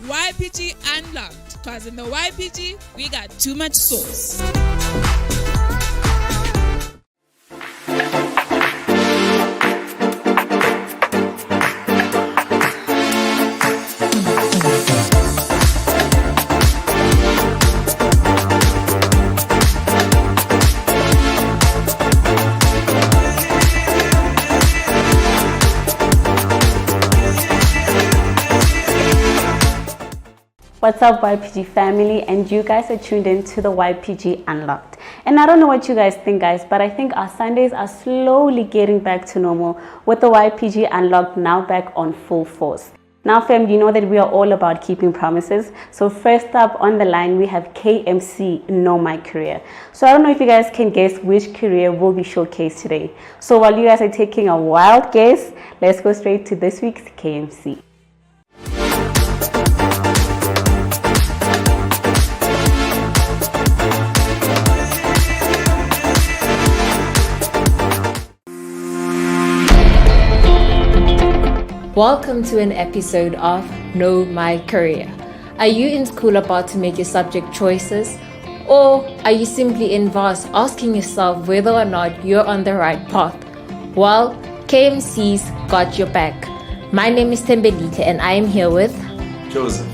YPG unlocked, because in the YPG we got too much sauce. What's up, YPG family? And you guys are tuned in to the YPG Unlocked. And I don't know what you guys think, guys, but I think our Sundays are slowly getting back to normal with the YPG Unlocked now back on full force. Now, fam, you know that we are all about keeping promises. So first up on the line, we have KMC, Know My Career. So I don't know if you guys can guess which career will be showcased today. So while you guys are taking a wild guess, let's go straight to this week's KMC. Welcome to an episode of Know My Career. Are you in school about to make your subject choices? Or are you simply in VAS asking yourself whether or not you're on the right path? Well, KMC's got your back. My name is Tembelite and I am here with Joseph.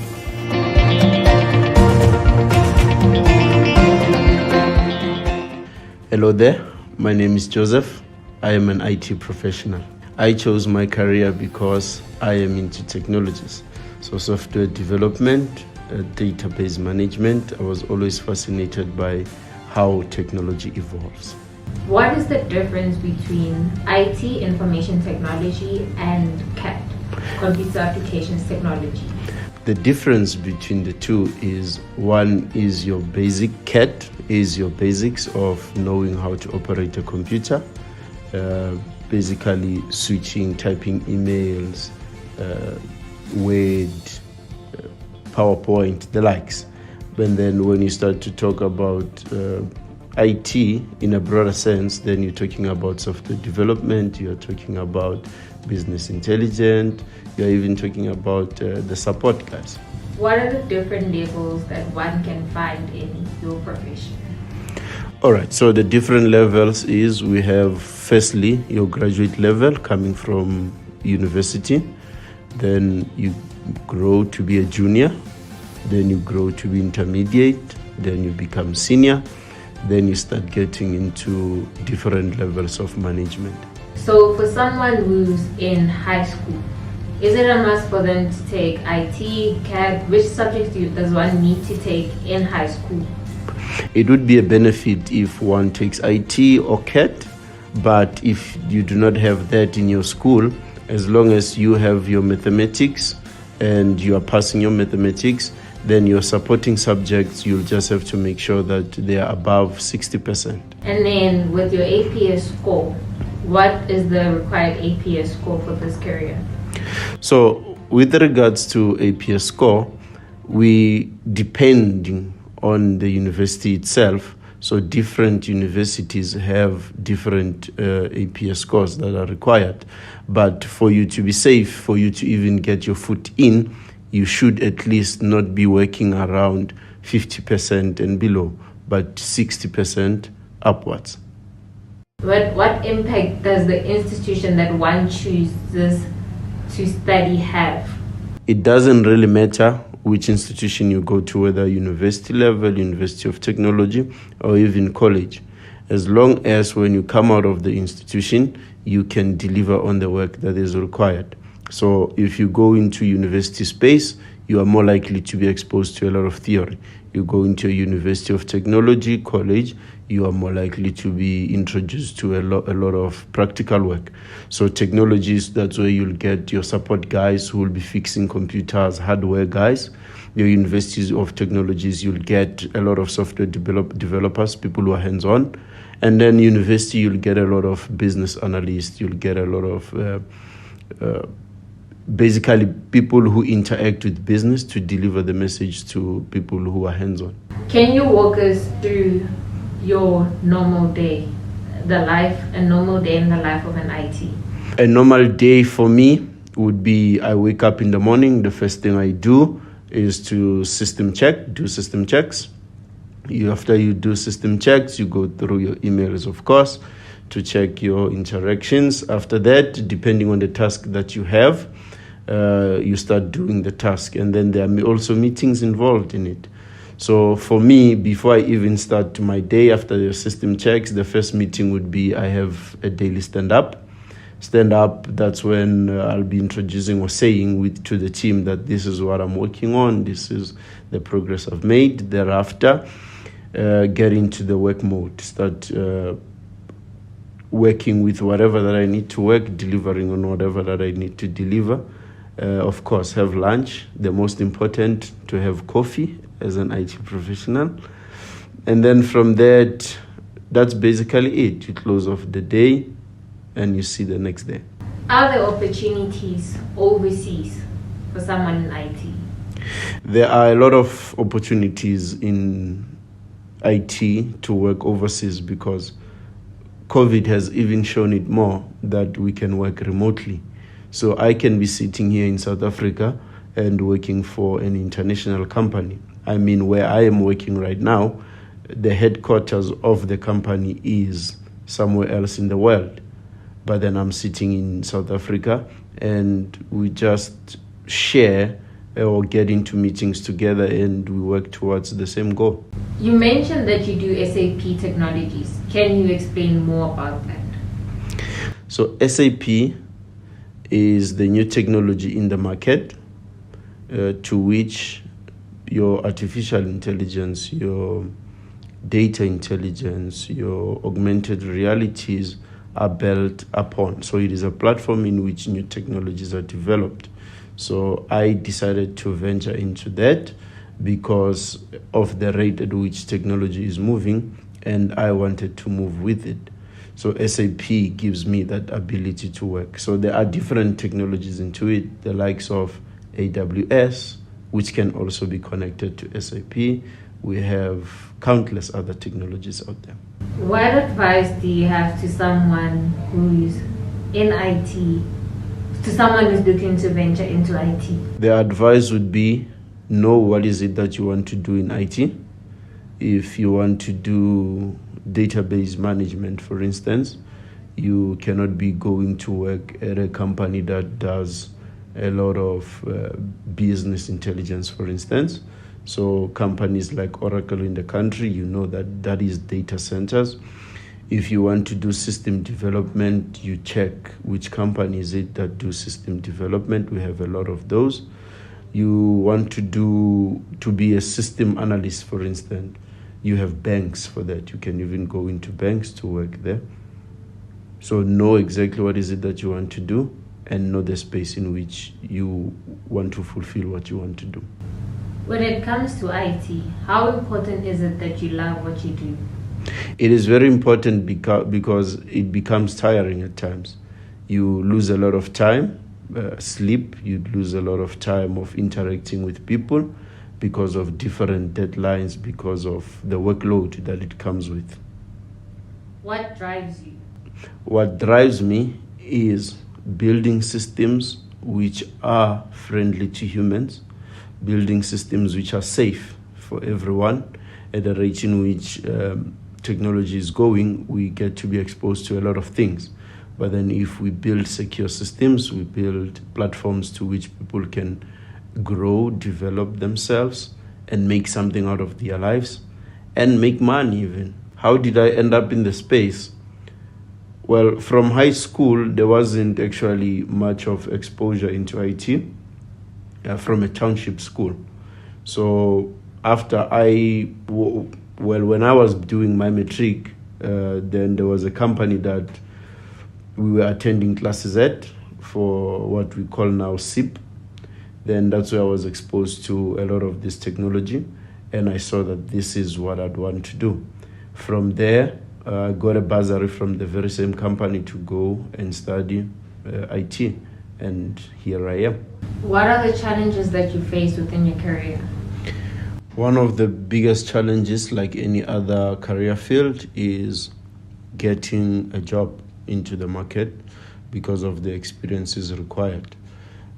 Hello there, my name is Joseph. I am an IT professional. I chose my career because I am into technologies. So software development, database management. I was always fascinated by how technology evolves. What is the difference between IT, information technology, and CAT, computer applications technology? The difference between the two is one is your basic CAT, is your basics of knowing how to operate a computer. Basically switching, typing emails, Word, PowerPoint, the likes. But then when you start to talk about IT in a broader sense, then you're talking about software development, you're talking about business intelligence, you're even talking about the support guys. What are the different levels that one can find in your profession? All right, so the different levels is we have firstly your graduate level coming from university, then you grow to be a junior, then you grow to be intermediate, then you become senior, then you start getting into different levels of management. So for someone who's in high school, is it a must for them to take IT, CAD? Which subjects does one need to take in high school? It would be a benefit if one takes IT or CAT, but if you do not have that in your school, as long as you have your mathematics and you are passing your mathematics, then your supporting subjects, you'll just have to make sure that they are above 60%. And then with your APS score, what is the required APS score for this career? So with regards to APS score, we depending on the university itself. So different universities have different APS scores that are required. But for you to be safe, for you to even get your foot in, you should at least not be working around 50% and below, but 60% upwards. What impact does the institution that one chooses to study have? It doesn't really matter which institution you go to, whether university level, University of Technology, or even college. As long as when you come out of the institution, you can deliver on the work that is required. So if you go into university space, you are more likely to be exposed to a lot of theory. You go into a University of Technology, college, you are more likely to be introduced to a lot of practical work. So technologies, that's where you'll get your support guys who will be fixing computers, hardware guys. Your Universities of Technologies, you'll get a lot of software developers, people who are hands-on. And then university, you'll get a lot of business analysts, you'll get a lot of basically people who interact with business to deliver the message to people who are hands-on. Can you walk us through your normal day, a normal day in the life of an IT? A normal day for me would be I wake up in the morning, the first thing I do is to do system checks. After you do system checks, you go through your emails, of course, to check your interactions. After that, depending on the task that you have, you start doing the task, and then there are also meetings involved in it. So for me, before I even start my day after the system checks, the first meeting would be I have a daily stand-up. That's when I'll be introducing or saying to the team that this is what I'm working on, this is the progress I've made. Thereafter, get into the work mode, start working with whatever that I need to work, delivering on whatever that I need to deliver. Of course, have lunch. The most important, to have coffee as an IT professional. And then from that, that's basically it. You close off the day and you see the next day. Are there opportunities overseas for someone in IT? There are a lot of opportunities in IT to work overseas because COVID has even shown it more that we can work remotely. So I can be sitting here in South Africa and working for an international company. I mean, where I am working right now, the headquarters of the company is somewhere else in the world. But then I'm sitting in South Africa and we just share or get into meetings together and we work towards the same goal. You mentioned that you do SAP Technologies. Can you explain more about that? So SAP is the new technology in the market to which your artificial intelligence, your data intelligence, your augmented realities are built upon. So it is a platform in which new technologies are developed. So I decided to venture into that because of the rate at which technology is moving, and I wanted to move with it. So SAP gives me that ability to work. So there are different technologies into it, the likes of AWS, which can also be connected to SAP. We have countless other technologies out there. What advice do you have to someone who's in IT, to someone who's looking to venture into IT? The advice would be, know what is it that you want to do in IT. If you want to do database management, for instance, you cannot be going to work at a company that does a lot of business intelligence, for instance. So companies like Oracle in the country, you know that is data centers. If you want to do system development, you check which company is it that do system development. We have a lot of those. You want to be a system analyst, for instance. You have banks for that. You can even go into banks to work there. So know exactly what is it that you want to do and know the space in which you want to fulfill what you want to do. When it comes to IT, how important is it that you love what you do? It is very important because it becomes tiring at times. You lose a lot of time, sleep, you lose a lot of time of interacting with people because of different deadlines, because of the workload that it comes with. What drives you? What drives me is building systems which are friendly to humans, building systems which are safe for everyone. At the rate in which technology is going, we get to be exposed to a lot of things. But then if we build secure systems, we build platforms to which people can grow, develop themselves, and make something out of their lives, and make money even. How did I end up in the space? Well, from high school, there wasn't actually much of exposure into IT from a township school. So after when I was doing my matric, then there was a company that we were attending classes at for what we call now SIP. Then that's where I was exposed to a lot of this technology, and I saw that this is what I'd want to do. From there, I got a bursary from the very same company to go and study IT, and here I am. What are the challenges that you face within your career? One of the biggest challenges, like any other career field, is getting a job into the market because of the experiences required.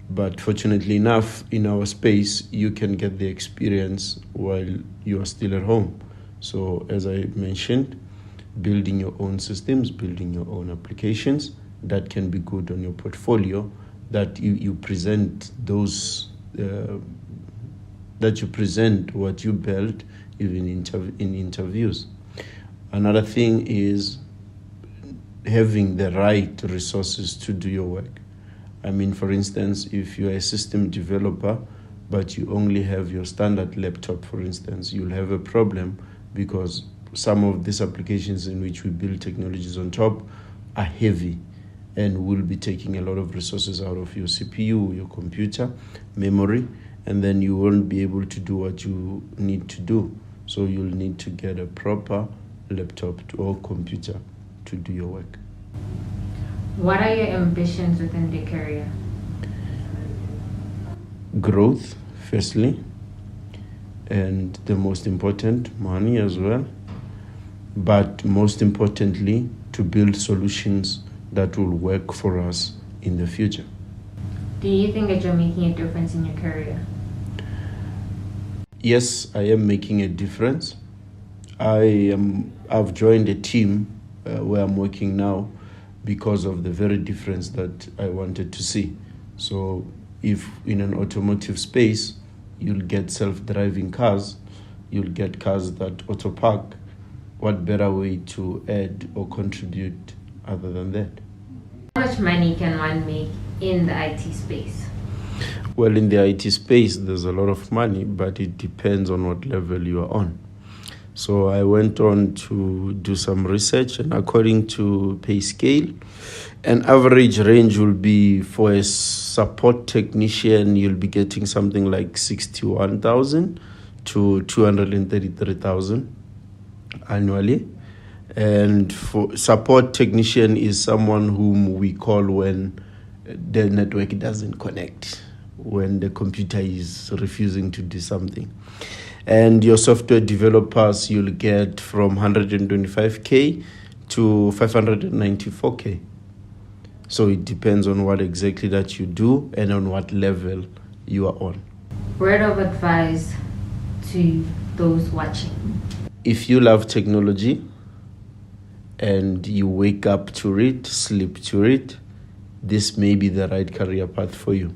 But fortunately enough, in our space, you can get the experience while you are still at home. So as I mentioned, building your own systems, building your own applications, that can be good on your portfolio, that you present those, that you present what you built even in interviews. Another thing is having the right resources to do your work. I mean, for instance, if you're a system developer, but you only have your standard laptop, for instance, you'll have a problem because some of these applications in which we build technologies on top are heavy and will be taking a lot of resources out of your CPU, your computer, memory, and then you won't be able to do what you need to do. So you'll need to get a proper laptop or computer to do your work. What are your ambitions within the career? Growth, firstly, and the most important, money as well. But most importantly, to build solutions that will work for us in the future. Do you think that you're making a difference in your career? Yes, I am making a difference. I've joined a team where I'm working now because of the very difference that I wanted to see. So if in an automotive space, you'll get self-driving cars, you'll get cars that auto-park, what better way to add or contribute other than that? How much money can one make in the IT space? Well, in the IT space, there's a lot of money, but it depends on what level you are on. So I went on to do some research, and according to pay scale, an average range will be for a support technician, you'll be getting something like 61,000 to 233,000 annually. And for support technician is someone whom we call when the network doesn't connect, when the computer is refusing to do something. And your software developers, you'll get from 125K to 594K. So it depends on what exactly that you do and on what level you are on. Word of advice to those watching. If you love technology and you wake up to it, sleep to it, this may be the right career path for you.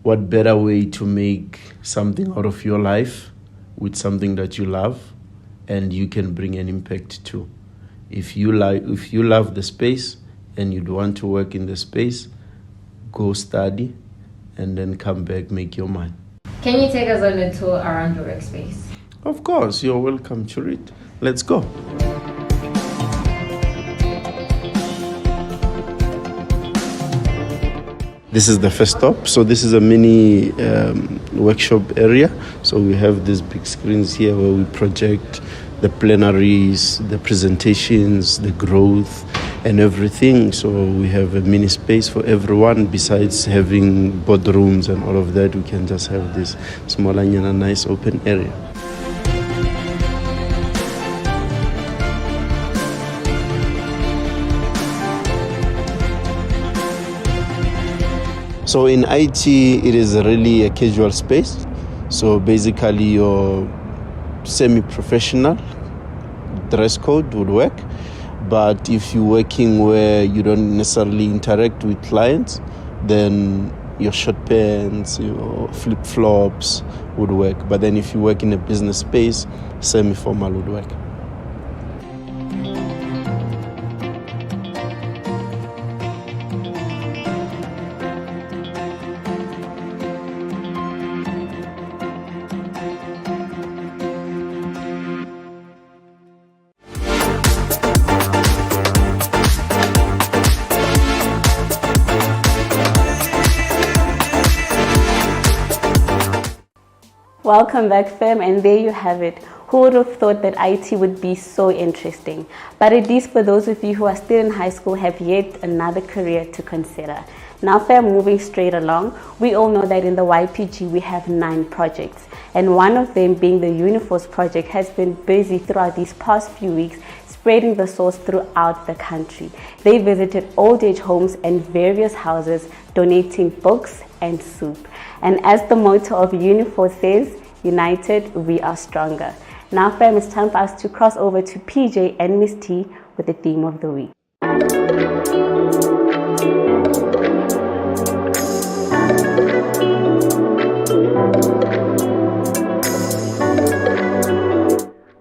What better way to make something out of your life with something that you love and you can bring an impact to? If you love the space and you'd want to work in the space, go study and then come back, make your mind. Can you take us on a tour around your workspace? Of course, you're welcome to it. Let's go. This is the first stop. So this is a mini workshop area. So we have these big screens here where we project the plenaries, the presentations, the growth, and everything. So we have a mini space for everyone. Besides having boardrooms and all of that, we can just have this small and nice open area. So in IT, it is really a casual space. So basically your semi-professional dress code would work. But if you're working where you don't necessarily interact with clients, then your short pants, your flip-flops would work. But then if you work in a business space, semi-formal would work. Welcome back, fam, and there you have it. Who would have thought that IT would be so interesting? But at least for those of you who are still in high school, have yet another career to consider. Now, fam, moving straight along, we all know that in the YPG we have 9 projects, and one of them being the Uniforce Project has been busy throughout these past few weeks spreading the sauce throughout the country. They visited old age homes and various houses, donating books and soup. And as the motto of Uniforce says, united we are stronger. Now, fam, it's time for us to cross over to PJ and Miss T with the theme of the week.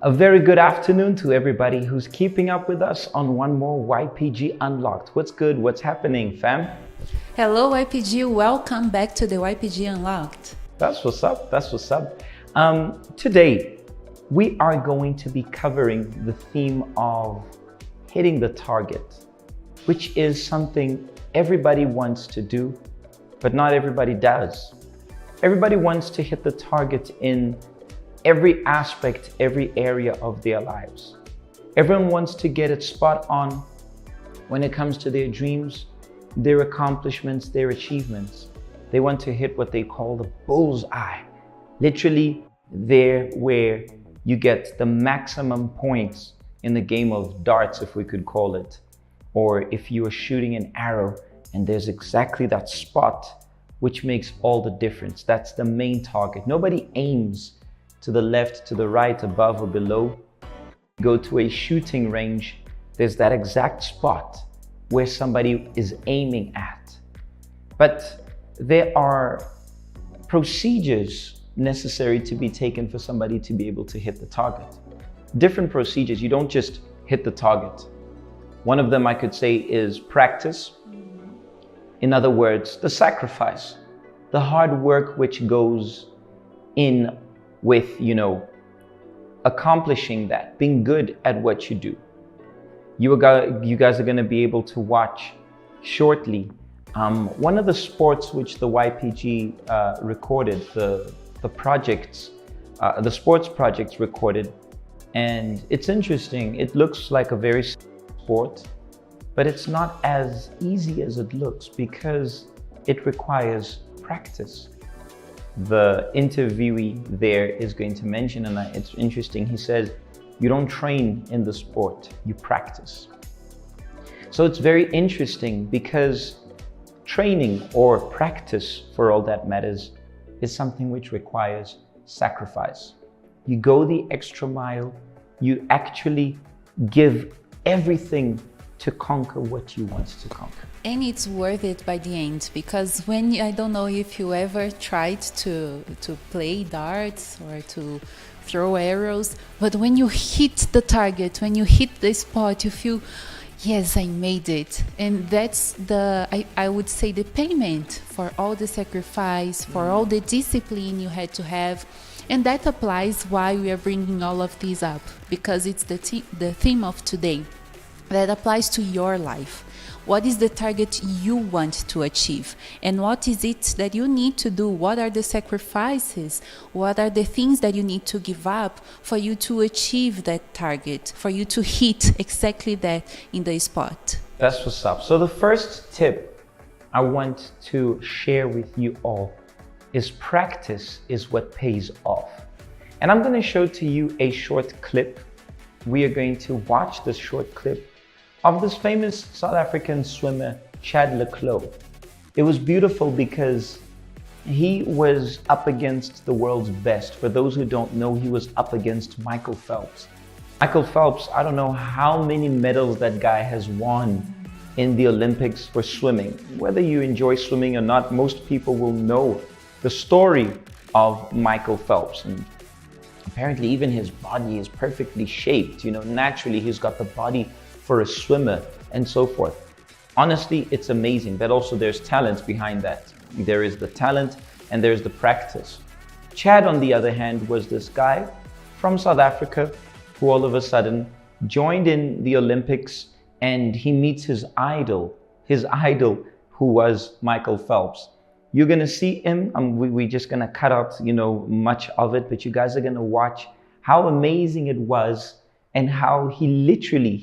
A very good afternoon to everybody who's keeping up with us on one more YPG Unlocked. What's good? What's happening, fam? Hello YPG, welcome back to the YPG Unlocked. That's what's up. That's what's up. Today, we are going to be covering the theme of hitting the target, which is something everybody wants to do, but not everybody does. Everybody wants to hit the target in every aspect, every area of their lives. Everyone wants to get it spot on when it comes to their dreams, their accomplishments, their achievements. They want to hit what they call the bullseye. Literally there where you get the maximum points in the game of darts, if we could call it. Or if you are shooting an arrow and there's exactly that spot which makes all the difference. That's the main target. Nobody aims to the left, to the right, above or below. Go to a shooting range, there's that exact spot where somebody is aiming at. But there are procedures necessary to be taken for somebody to be able to hit the target. Different procedures, you don't just hit the target. One of them I could say is practice. In other words, the sacrifice, the hard work which goes in with, accomplishing that, being good at what you do. You guys are going to be able to watch shortly one of the sports which the YPG recorded, the sports projects recorded, and it's interesting. It looks like a very sport, but it's not as easy as it looks because it requires practice. The interviewee there is going to mention, and it's interesting, he says, you don't train in the sport, you practice. So it's very interesting because training or practice, for all that matters, is something which requires sacrifice. You go the extra mile, you actually give everything to conquer what you want to conquer. And it's worth it by the end, because I don't know if you ever tried to play darts or to throw arrows, but when you hit the target, when you hit the spot, you feel, yes, I made it. And that's I would say the payment for all the sacrifice, for all the discipline you had to have. And that applies why we are bringing all of these up, because it's the theme of today. That applies to your life. What is the target you want to achieve? And what is it that you need to do? What are the sacrifices? What are the things that you need to give up for you to achieve that target, for you to hit exactly that in the spot? That's what's up. So the first tip I want to share with you all is practice is what pays off. And I'm going to show to you a short clip. We are going to watch this short clip of this famous South African swimmer, Chad Leclos. It was beautiful because he was up against the world's best. For those who don't know, he was up against Michael Phelps. Michael Phelps, I don't know how many medals that guy has won in the Olympics for swimming. Whether you enjoy swimming or not, most people will know the story of Michael Phelps. And apparently even his body is perfectly shaped. Naturally he's got the body for a swimmer and so forth. Honestly, it's amazing, but also there's talent behind that. There is the talent and there's the practice. Chad, on the other hand, was this guy from South Africa who all of a sudden joined in the Olympics, and he meets his idol who was Michael Phelps. You're gonna see him, we're just gonna cut out much of it, but you guys are gonna watch how amazing it was and how he literally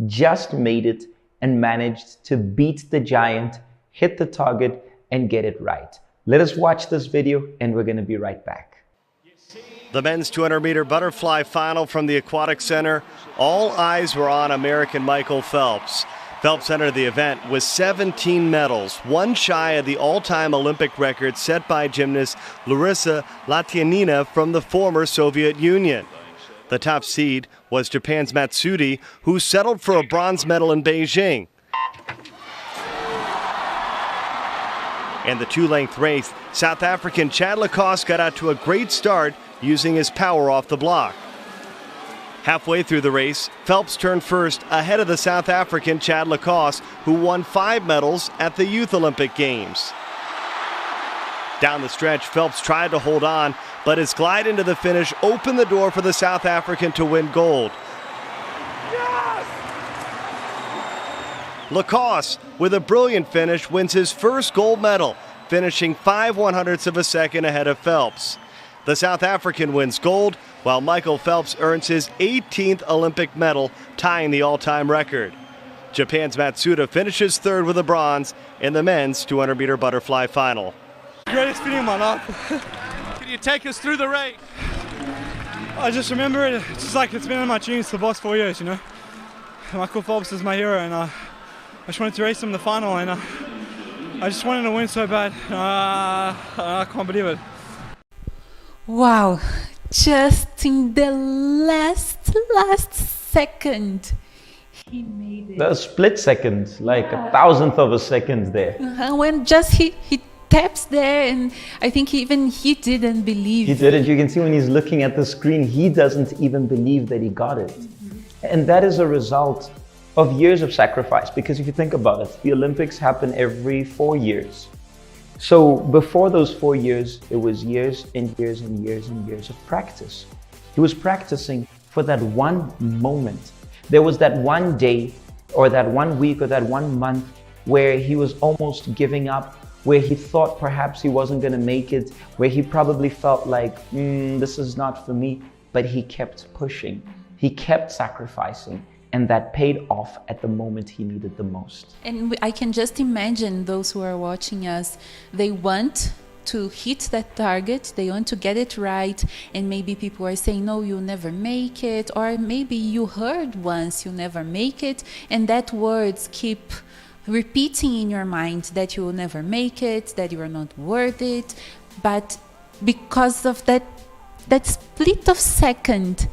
just made it and managed to beat the giant, hit the target, and get it right. Let us watch this video and we're gonna be right back. The men's 200-meter butterfly final from the Aquatic Center. All eyes were on American Michael Phelps. Phelps entered the event with 17 medals, one shy of the all-time Olympic record set by gymnast Larissa Latianina from the former Soviet Union. The top seed was Japan's Matsuda, who settled for a bronze medal in Beijing. In the two-length race, South African Chad Leclos got out to a great start using his power off the block. Halfway through the race, Phelps turned first ahead of the South African Chad Leclos, who won 5 medals at the Youth Olympic Games. Down the stretch, Phelps tried to hold on, but his glide into the finish opened the door for the South African to win gold. Yes! Lacoste, with a brilliant finish, wins his first gold medal, finishing 5/100ths of a second ahead of Phelps. The South African wins gold, while Michael Phelps earns his 18th Olympic medal, tying the all-time record. Japan's Matsuda finishes third with a bronze in the men's 200-meter butterfly final. Greatest feeling of my life. Can you take us through the race? I just remember it. It's just like it's been in my genes for the past 4 years, you know. Michael Phelps is my hero, and I just wanted to race him in the final, and I just wanted to win so bad. I can't believe it. Wow, just in the last second, he made it. A split second, like a thousandth of a second there. When just he taps there, and I think he didn't believe. He did it. You can see when he's looking at the screen, he doesn't even believe that he got it. And that is a result of years of sacrifice, because if you think about it, the Olympics happen every 4 years. So before those 4 years, it was years and years and years and years of practice. He was practicing for that one moment. There was that one day or that 1 week or that 1 month where he was almost giving up, where he thought perhaps he wasn't going to make it, where he probably felt like, this is not for me, but he kept pushing. He kept sacrificing, and that paid off at the moment he needed the most. And I can just imagine those who are watching us, they want to hit that target, they want to get it right, and maybe people are saying, no, you'll never make it, or maybe you heard once, you'll never make it, and that words keep repeating in your mind that you will never make it, that you are not worth it. But because of that split of second,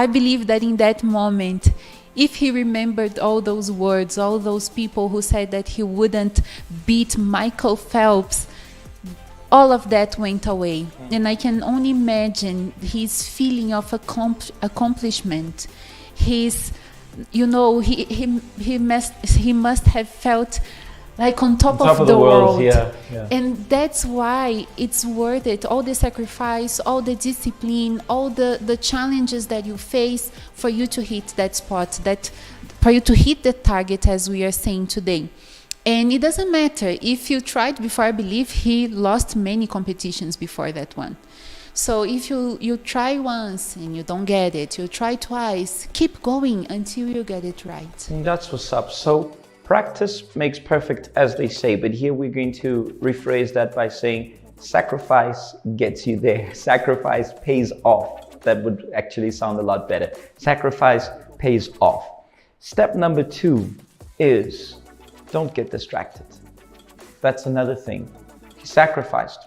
I believe that in that moment, if he remembered all those words, all those people who said that he wouldn't beat Michael Phelps, all of that went away. And I can only imagine his feeling of accomplishment, his, you know, he must have felt like on top of the world. Yeah. And that's why it's worth it. All the sacrifice, all the discipline, all the challenges that you face for you to hit that spot, for you to hit the target, as we are saying today. And it doesn't matter if you tried before. I believe he lost many competitions before that one. So if you try once and you don't get it, you try twice, keep going until you get it right. And that's what's up. So practice makes perfect, as they say, but here we're going to rephrase that by saying sacrifice gets you there. Sacrifice pays off. That would actually sound a lot better. Sacrifice pays off. Step number 2 is don't get distracted. That's another thing. He sacrificed,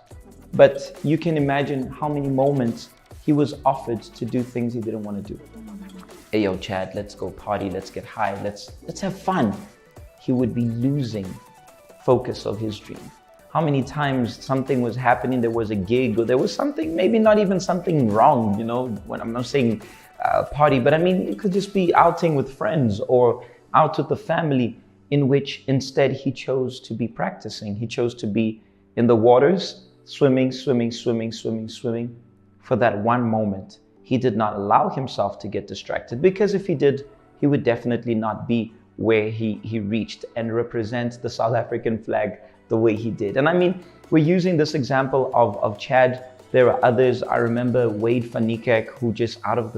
but you can imagine how many moments he was offered to do things he didn't want to do. Hey, yo, Chad, let's go party, let's get high, let's have fun. He would be losing focus of his dream. How many times something was happening, there was a gig, or there was something, maybe not even something wrong, you know, when I'm not saying party, but I mean, it could just be outing with friends or out with the family, in which instead he chose to be practicing. He chose to be in the waters, swimming for that one moment. He did not allow himself to get distracted, because if he did, he would definitely not be where he reached and represent the South African flag the way he did. And I mean, we're using this example of Chad. There are others. I remember Wade van Niekerk, who just out of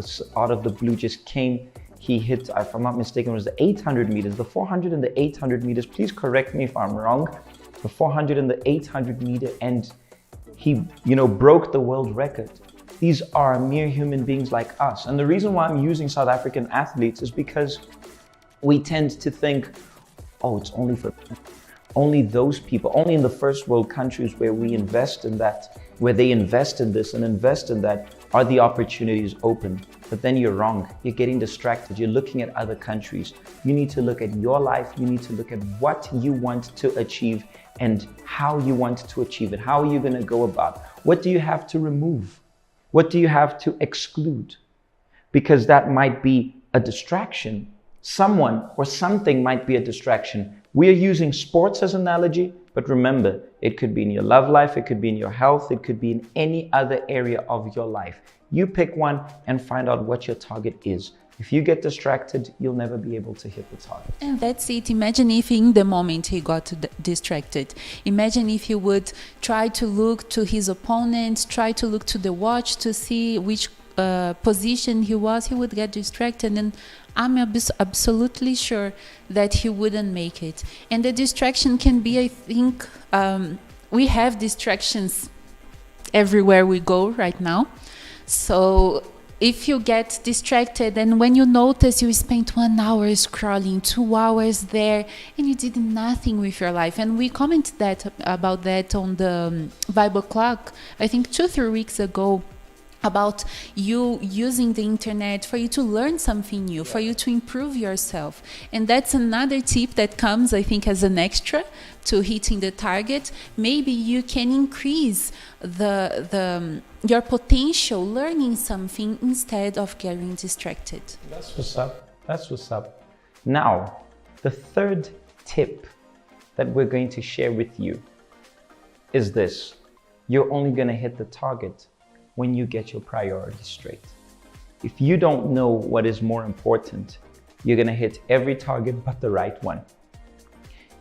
the blue just came. He hit, if I'm not mistaken, it was the 800 meters, the 400 and the 800 meters. Please correct me if I'm wrong. The 400 and the 800 meter, and he, you know, broke the world record. These are mere human beings like us. And the reason why I'm using South African athletes is because we tend to think, oh, it's only for only those people, only in the first world countries where we invest in that, where they invest in this and invest in that, are the opportunities open. But then you're wrong. You're getting distracted. You're looking at other countries. You need to look at your life. You need to look at what you want to achieve and how you want to achieve it. How are you going to go about? What do you have to remove? What do you have to exclude? Because that might be a distraction. Someone or something might be a distraction. We are using sports as an analogy, But remember, it could be in your love life, it could be in your health, it could be in any other area of your life. You pick one and find out what your target is. If you get distracted, you'll never be able to hit the target. And that's it. Imagine if in the moment he got distracted. Imagine if he would try to look to his opponent, try to look to the watch to see which position he was, he would get distracted, and I'm absolutely sure that he wouldn't make it. And the distraction can be, I think, we have distractions everywhere we go right now. So if you get distracted and when you notice you spent 1 hour scrolling, 2 hours there, and you did nothing with your life, and we commented about that on the Bible Clock, I think 2-3 weeks ago, about you using the internet for you to learn something new, for you to improve yourself. And that's another tip that comes, I think, as an extra to hitting the target. Maybe you can increase your potential learning something instead of getting distracted. That's what's up. That's what's up. Now, the third tip that we're going to share with you is this. You're only going to hit the target when you get your priorities straight. If you don't know what is more important, you're going to hit every target but the right one.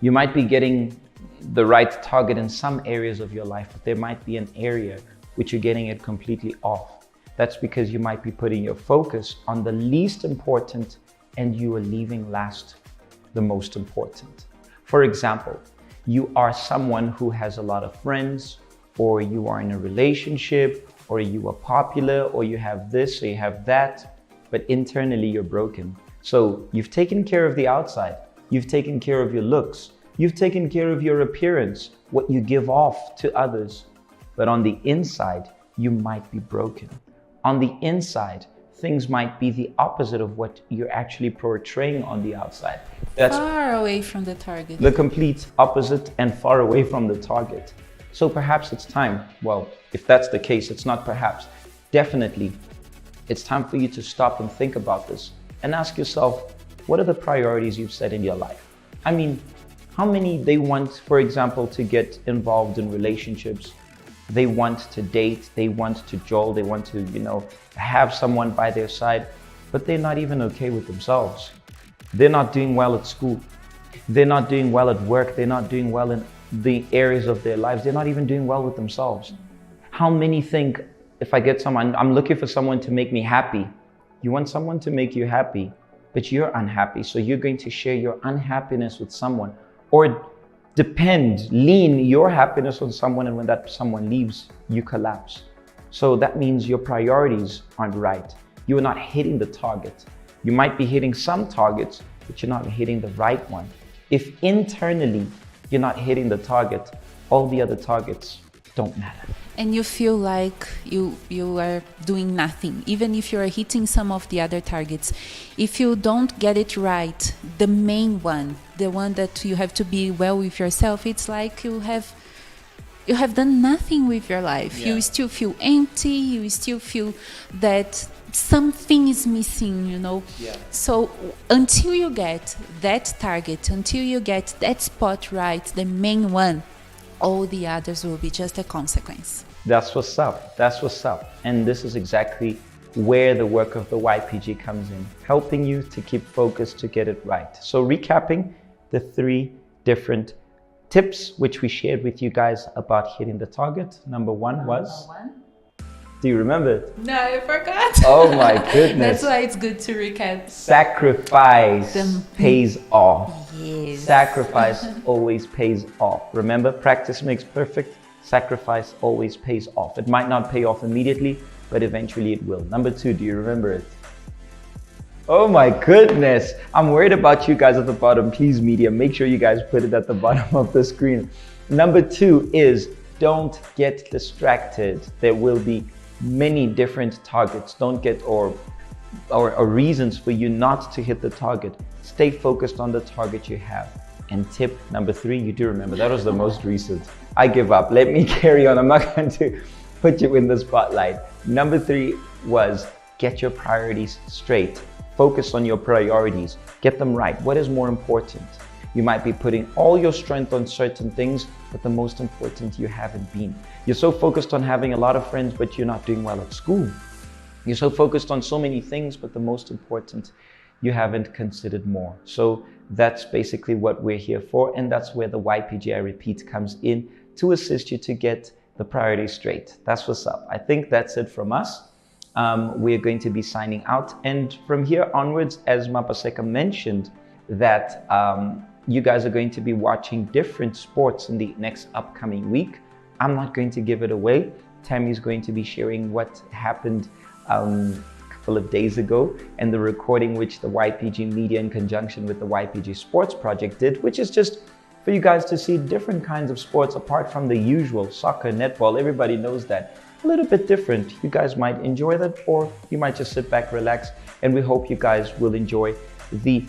You might be getting the right target in some areas of your life, but there might be an area which you're getting it completely off. That's because you might be putting your focus on the least important and you are leaving last the most important. For example, you are someone who has a lot of friends, or you are in a relationship, or you are popular, or you have this, or you have that, but internally you're broken. So you've taken care of the outside, you've taken care of your looks, you've taken care of your appearance, what you give off to others, but on the inside, you might be broken. On the inside, things might be the opposite of what you're actually portraying on the outside. That's far away from the target. The complete opposite and far away from the target. So perhaps it's time, well, if that's the case, it's not perhaps, definitely, it's time for you to stop and think about this and ask yourself, what are the priorities you've set in your life? I mean, how many they want, for example, to get involved in relationships? They want to date, they want to jolt, they want to, have someone by their side, but they're not even okay with themselves. They're not doing well at school. They're not doing well at work. They're not doing well in the areas of their lives. They're not even doing well with themselves. How many think, if I get someone, I'm looking for someone to make me happy. You want someone to make you happy, but you're unhappy. So you're going to share your unhappiness with someone, or lean your happiness on someone, and when that someone leaves, you collapse. So that means your priorities aren't right. You are not hitting the target. You might be hitting some targets, but you're not hitting the right one. If internally you're not hitting the target, all the other targets don't matter. And you feel like you are doing nothing, even if you're hitting some of the other targets. If you don't get it right, the main one, the one that you have to be well with yourself, it's like you have done nothing with your life. Yeah. You still feel empty, you still feel that something is missing, Yeah. So until you get that target, until you get that spot right, the main one, all the others will be just a consequence. That's what's up. That's what's up. And this is exactly where the work of the YPG comes in, helping you to keep focused to get it right. So recapping the 3 different tips which we shared with you guys about hitting the target. Number 1 was? Do you remember it? No, I forgot. Oh my goodness. That's why it's good to recap. Sacrifice pays off. Yes. Sacrifice always pays off. Remember, practice makes perfect. Sacrifice always pays off. It might not pay off immediately, but eventually it will. Number 2, do you remember it? Oh my goodness. I'm worried about you guys at the bottom. Please, media, make sure you guys put it at the bottom of the screen. Number 2 is don't get distracted. There will be many different targets. Don't get or reasons for you not to hit the target. Stay focused on the target you have. And tip number 3, you do remember, that was the most recent. I give up. Let me carry on. I'm not going to put you in the spotlight. Number 3 was get your priorities straight. Focus on your priorities. Get them right. What is more important? You might be putting all your strength on certain things, but the most important, you haven't been. You're so focused on having a lot of friends, but you're not doing well at school. You're so focused on so many things, but the most important, you haven't considered more. So that's basically what we're here for. And that's where the YPG, I repeat, comes in to assist you to get the priorities straight. That's what's up. I think that's it from us. We're going to be signing out. And from here onwards, as Mapaseka mentioned, that you guys are going to be watching different sports in the next upcoming week. I'm not going to give it away. Tammy's going to be sharing what happened a couple of days ago and the recording which the YPG Media in conjunction with the YPG Sports Project did, which is just for you guys to see different kinds of sports apart from the usual soccer, netball. Everybody knows that. A little bit different. You guys might enjoy that, or you might just sit back, relax, and we hope you guys will enjoy the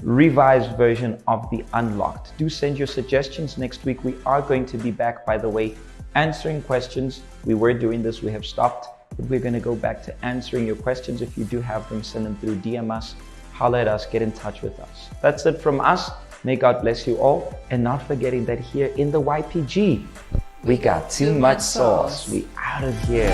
revised version of the Unlocked. Do send your suggestions. Next week we are going to be back, by the way, answering questions. We were doing this, we have stopped, but we're going to go back to answering your questions. If you do have them, send them through, DM us, holler at us, get in touch with us. That's it from us. May God bless you all, and not forgetting that here in the YPG we got too much sauce. We out of here.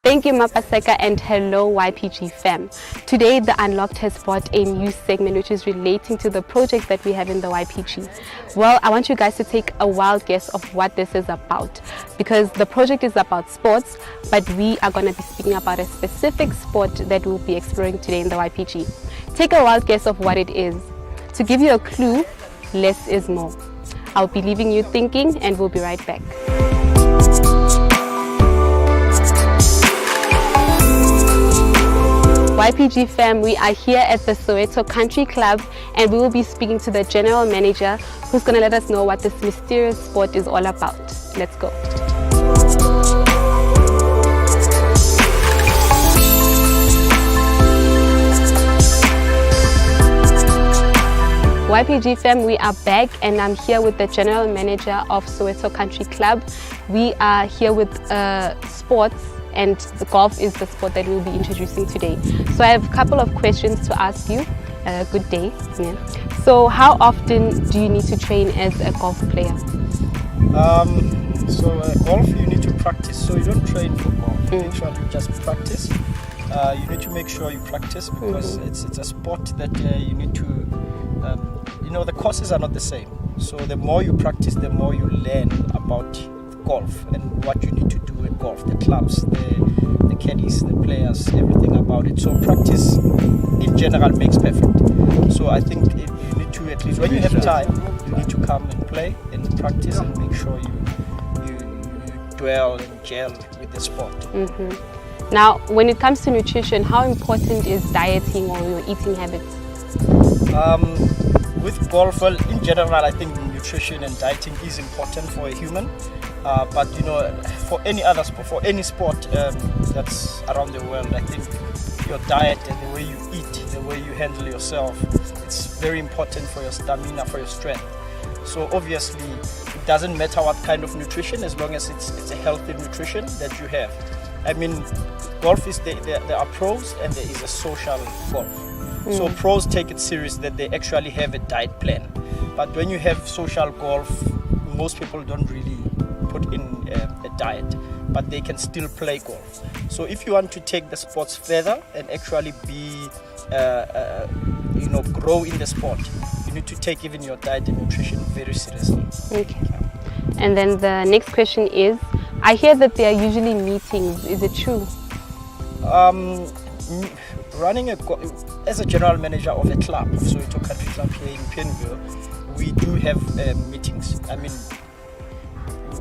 Thank you, Mapaseka, and hello, YPG fam. Today, The Unlocked has brought a new segment which is relating to the project that we have in the YPG. Well, I want you guys to take a wild guess of what this is about, because the project is about sports, but we are going to be speaking about a specific sport that we'll be exploring today in the YPG. Take a wild guess of what it is. To give you a clue, less is more. I'll be leaving you thinking, and we'll be right back. YPG fam, we are here at the Soweto Country Club, and we will be speaking to the general manager who's going to let us know what this mysterious sport is all about. Let's go. YPG fam, we are back, and I'm here with the general manager of Soweto Country Club. We are here with sports, and the golf is the sport that we'll be introducing today. So I have a couple of questions to ask you. Good day. Yeah. So how often do you need to train as a golf player? Golf, you need to practice. So you don't train for golf. You actually just practice. You need to make sure you practice, because it's a sport that you need to, the courses are not the same. So the more you practice, the more you learn about golf and what you need to do in golf, the clubs, the caddies, the players, everything about it. So practice in general makes perfect. So I think you need to, at least when you have time, you need to come and play and practice and make sure you dwell and gel with the sport. Now, when it comes to nutrition, how important is dieting or your eating habits? With golf, well, in general, I think nutrition and dieting is important for a human. But for any other sport, for any sport that's around the world, I think your diet and the way you eat, the way you handle yourself, it's very important for your stamina, for your strength. So obviously, it doesn't matter what kind of nutrition, as long as it's a healthy nutrition that you have. I mean, golf is there are pros and there is a social golf. So pros take it serious that they actually have a diet plan. But when you have social golf, most people don't really put in a diet, but they can still play golf. So if you want to take the sports further and actually be, grow in the sport, you need to take even your diet and nutrition very seriously. Okay. And then the next question is, I hear that there are usually meetings. Is it true? As a general manager of a club, Soweto Country Club here in Penville, we do have meetings. I mean,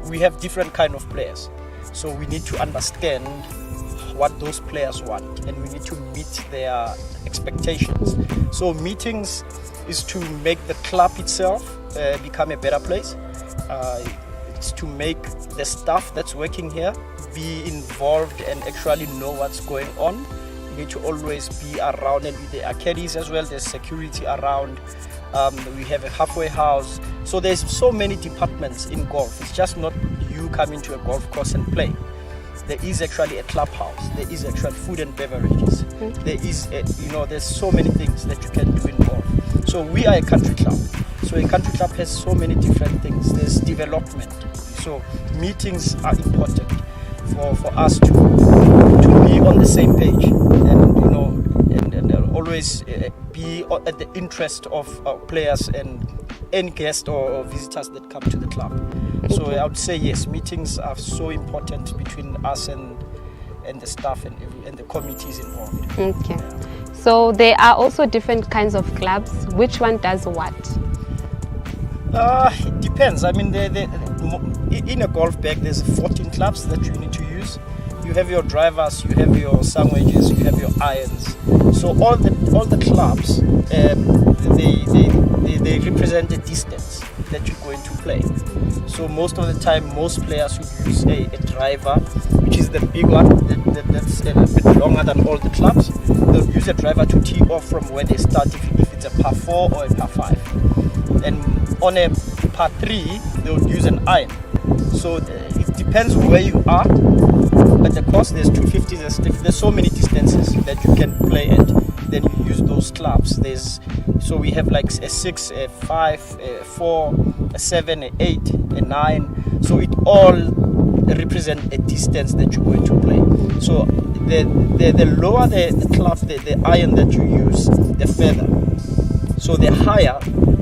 we have different kind of players, so we need to understand what those players want, and we need to meet their expectations. So meetings is to make the club itself become a better place. It's to make the staff that's working here be involved and actually know what's going on. You need to always be around, and with the caddies as well, there's security around. We have a halfway house, So there's so many departments in golf. It's just not you coming to a golf course and play. There is actually a clubhouse. There is actual food and beverages. There is, there's so many things that you can do in golf. So we are a country club. So a country club has so many different things. There's development. So meetings are important for us to be on the same page and always be at the interest of players and any guests or visitors that come to the club. So I would say yes, meetings are so important between us and the staff and the committees involved. Okay. So there are also different kinds of clubs. Which one does what? It depends. I mean, in a golf bag, there's 14 clubs that you need to use. You have your drivers, you have your sandwiches, you have your irons. So all the clubs, they represent the distance that you're going to play. So most of the time, most players would use a driver, which is the big one that's a bit longer than all the clubs. They'll use a driver to tee off from where they start, if it's a par 4 or a par 5. And on a par 3, they'll use an iron. So it depends where you are. At the course, there's 250s, there's so many distances that you can play at. Then you use those clubs. So we have like a 6, a 5, a 4, a 7, a 8, a 9. So it all represents a distance that you're going to play. So the lower the club, the iron that you use, the further. So the higher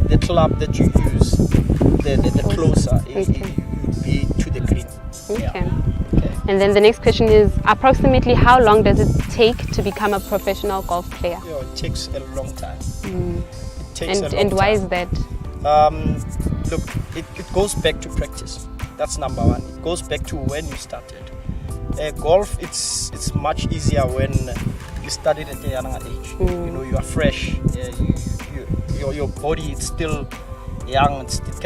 the club that you use, the closer it will be to the green. Okay. Yeah. And then the next question is, approximately how long does it take to become a professional golf player? It takes a long time. It takes a long and why time. is that? Look, it goes back to practice. That's number one. It goes back to when you started. Golf, it's much easier when you started at a younger age. You are fresh. Your body is still young. It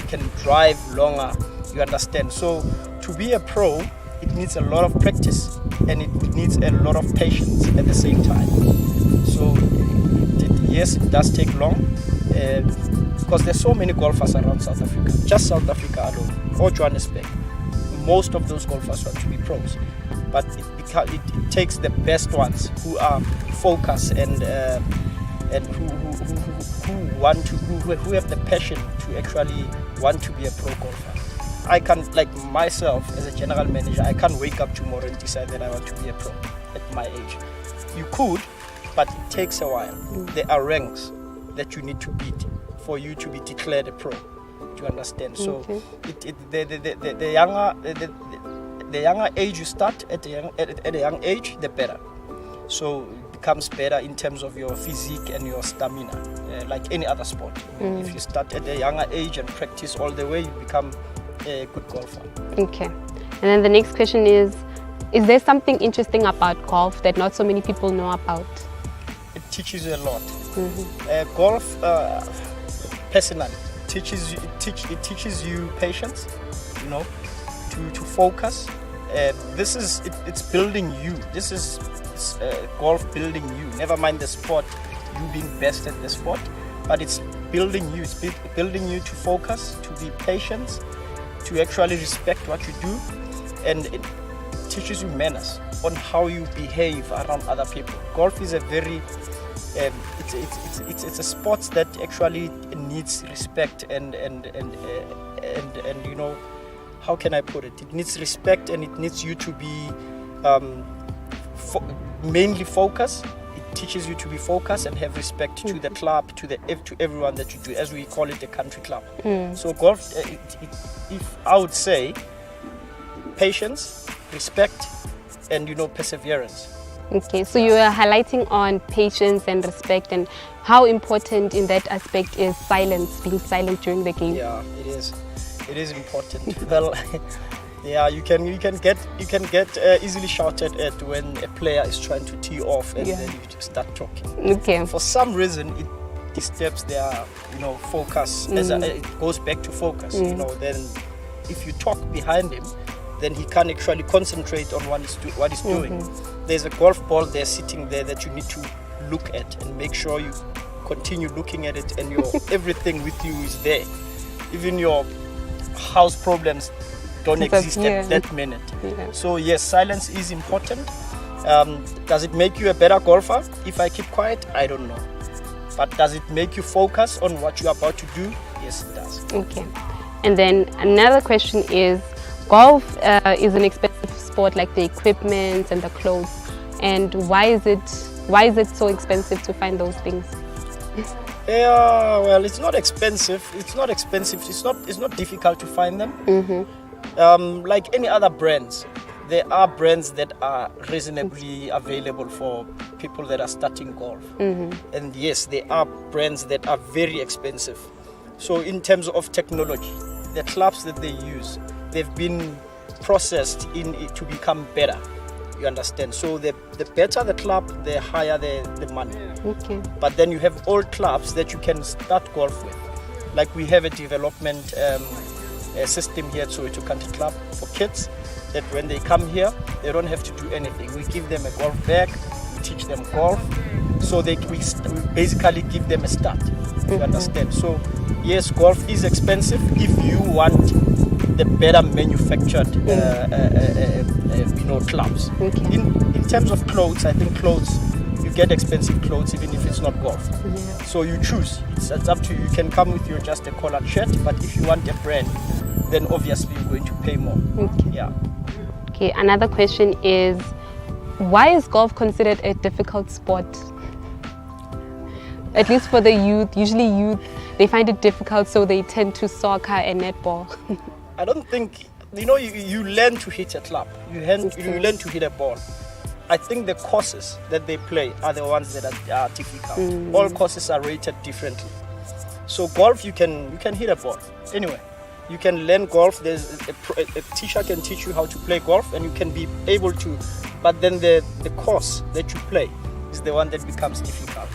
can drive longer. You understand? So to be a pro, it needs a lot of practice and it needs a lot of patience at the same time. So yes, it does take long because there's so many golfers around South Africa. Just South Africa alone, or Johannesburg. Most of those golfers want to be pros, but it takes the best ones who are focused and who have the passion to actually want to be a pro golfer. I can't, like myself as a general manager, I can't wake up tomorrow and decide that I want to be a pro at my age. You could, but it takes a while. There are ranks that you need to beat for you to be declared a pro. Do you understand? So the younger age you start at a young age, the better. So it becomes better in terms of your physique and your stamina, like any other sport. If you start at a younger age and practice all the way, you become a good golfer. Okay. And then the next question is there something interesting about golf that not so many people know about? It teaches you a lot. Golf, personally, it teaches you patience, to focus. It's building you. This is golf building you. Never mind the sport, you being best at the sport, but it's building you. It's building you to focus, to be patient, to actually respect what you do, and it teaches you manners on how you behave around other people. Golf is a very it's a sport that actually needs respect and how can I put it? It needs respect and it needs you to be mainly focused. It teaches you to be focused and have respect to the club, to everyone that you do, as we call it, the country club. So golf, if I would say, patience, respect, and perseverance. Okay, so you are highlighting on patience and respect, and how important in that aspect is silence, being silent during the game. Yeah, it is. It is important. Well, yeah, you can get easily shouted at when a player is trying to tee off and then you just start talking. Okay. For some reason, it disturbs their focus. It goes back to focus. Then if you talk behind him, then he can't actually concentrate on what he's doing. There's a golf ball there sitting there that you need to look at and make sure you continue looking at it and your everything with you is there. even your house problems don't exist at that minute. So yes, silence is important. Does it make you a better golfer if I keep quiet? I don't know. But does it make you focus on what you're about to do? Yes, it does. Okay. And then another question is, golf is an expensive sport, like the equipment and the clothes. And why is it so expensive to find those things? Yeah, well, it's not expensive. It's not expensive. It's not difficult to find them. Like any other brands, there are brands that are reasonably available for people that are starting golf. And yes, there are brands that are very expensive. So in terms of technology, the clubs that they use, they've been processed in it to become better. You understand? So the better the club, the higher the money. Okay. But then you have old clubs that you can start golf with. Like we have a development system here at Soweto Country Club for kids, that when they come here, they don't have to do anything. We give them a golf bag, we teach them golf, so that we basically give them a start. You understand? So yes, golf is expensive if you want the better manufactured clubs. Okay. In terms of clothes, I think clothes, you get expensive clothes even if it's not golf. So you choose. It's up to you. You can come with your just a collared shirt, but if you want a brand, then obviously you're going to pay more. Okay. Yeah. Okay, another question is, why is golf considered a difficult sport? At least for the youth, usually youth, they find it difficult, so they tend to soccer and netball. I don't think, you learn to hit a club, you learn to hit a ball. I think the courses that they play are the ones that are difficult. All courses are rated differently. So golf, you can hit a ball anyway. You can learn golf. There's a teacher can teach you how to play golf, and you can be able to. But then the course that you play is the one that becomes difficult.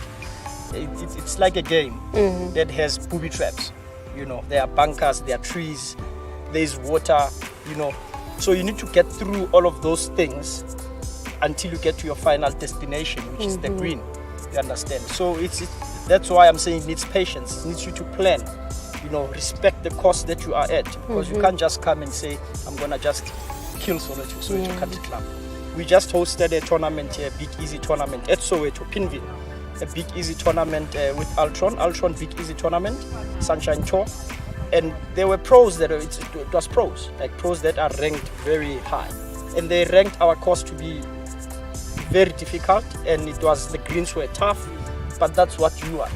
It's like a game that has booby traps. There are bunkers, there are trees, there's water. So you need to get through all of those things until you get to your final destination, which is the green. You understand? So that's why I'm saying it needs patience. It needs you to plan. Respect the course that you are at, because you can't just come and say, I'm gonna just kill Soweto Country Club. We just hosted a tournament here, Big Easy tournament at Soweto, Pinville. A Big Easy tournament with Altron Big Easy tournament, Sunshine Tour. And there were pros it was pros that are ranked very high. And they ranked our course to be very difficult, and the greens were tough, but that's what you want,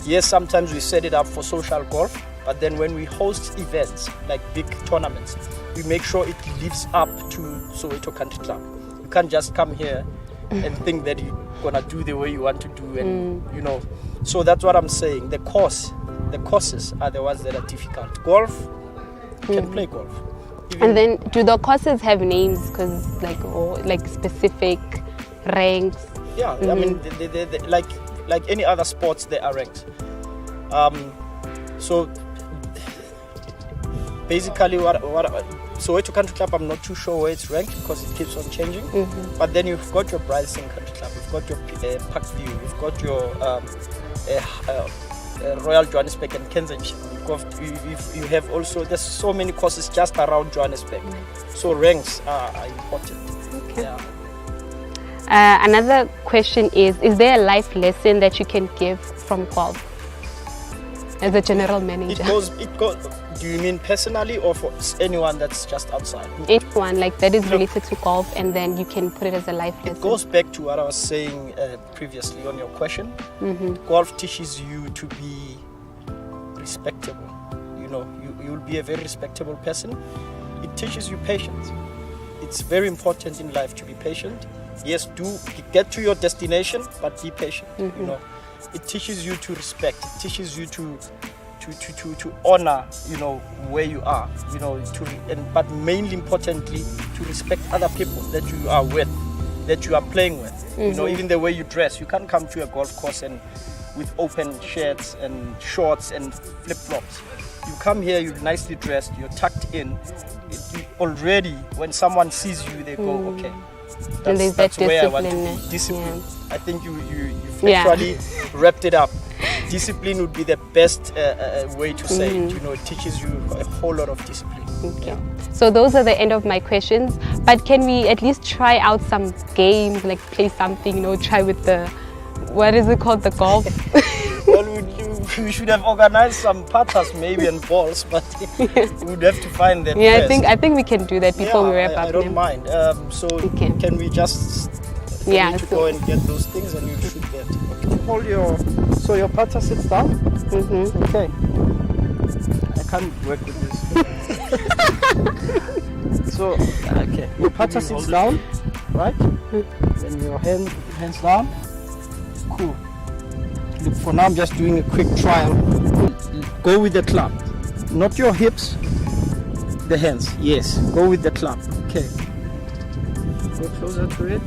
Yes, sometimes we set it up for social golf, but then when we host events like big tournaments, we make sure it lives up to Soweto Country Club. You can't just come here and think that you're gonna do the way you want to do, and So that's what I'm saying. The courses are the ones that are difficult. Golf, you can play golf. And then, do the courses have names? Because like specific ranks. Yeah, I mean, they like any other sports, they are ranked. So basically, Soweto Country Club, I'm not too sure where it's ranked because it keeps on changing. But then you've got your Bryson Country Club, you've got your Parkview, you've got your Royal Johannesburg and Kensington. You have also, there's so many courses just around Johannesburg. So ranks are important. Okay. Yeah. Another question is there a life lesson that you can give from golf as a general manager? It goes. Do you mean personally or for anyone that's just outside? Anyone that is related to golf, and then you can put it as a life lesson. It goes back to what I was saying previously on your question. Golf teaches you to be respectable. You'll be a very respectable person. It teaches you patience. It's very important in life to be patient. Yes, do get to your destination, but be patient. It teaches you to respect. It teaches you to honor, where you are. But mainly importantly, to respect other people that you are with, that you are playing with. Even the way you dress. You can't come to a golf course and with open shirts and shorts and flip-flops. You come here, you're nicely dressed, you're tucked in. Already, when someone sees you, they go, okay. And there's that where I want discipline. to be. Discipline. Yeah. I think you've actually wrapped it up. discipline would be the best way to say it. You know, it teaches you a whole lot of discipline. Okay. So those are the end of my questions. But can we at least try out some games, like play something, you know, try with the, what is it called, the golf? Well, we should have organized some patas maybe and balls, but we would have to find them. Yeah, first. I think we can do that before we wrap up. I don't mind. So can we just need to go and get those things and you shoot that? Okay. Hold your, so your pata sits down. Okay. I can't work with this. So okay, your pata sits down, right? Then your hands down. Cool. Look, for now I'm just doing a quick trial. Go with the club, not your hips, the hands. Yes, go with the club. Okay. Go closer to it.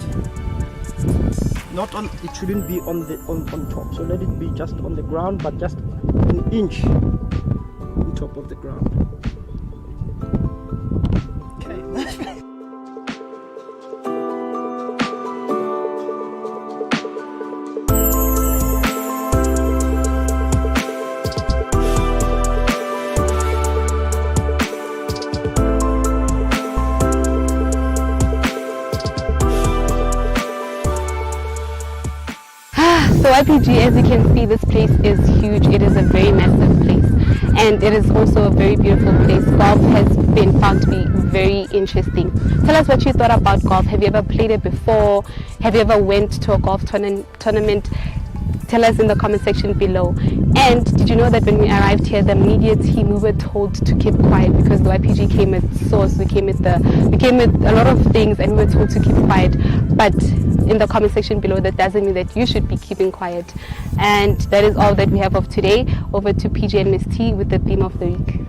Not on. It shouldn't be on the on top. So let it be just on the ground, but just an inch on top of the ground. Okay. So YPG, as you can see, this place is huge. It is a very massive place, and it is also a very beautiful place. Golf has been found to be very interesting. Tell us what you thought about golf. Have you ever played it before? Have you ever went to a golf tournament? Tell us in the comment section below. And did you know that when we arrived here, the media team, we were told to keep quiet because the YPG came with sauce, we came with a lot of things, and we were told to keep quiet. But in the comment section below, that doesn't mean that you should be keeping quiet. And that is all that we have of today. Over to PJ and Miss T with the theme of the week.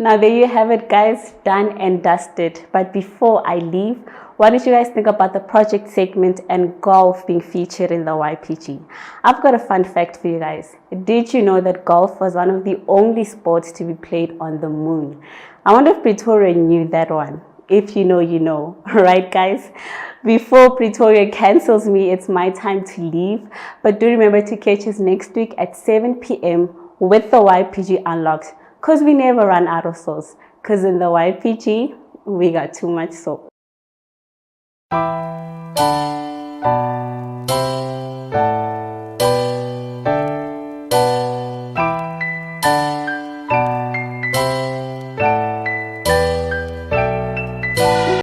Now there you have it, guys, done and dusted. But before I leave, what did you guys think about the project segment and golf being featured in the YPG? I've got a fun fact for you guys. Did you know that golf was one of the only sports to be played on the moon? I wonder if Pretoria knew that one. If you know, you know. Right, guys? Before Pretoria cancels me, it's my time to leave. But do remember to catch us next week at 7 p.m. with the YPG Unlocked. Because we never run out of sauce. Because in the YPG, we got too much sauce.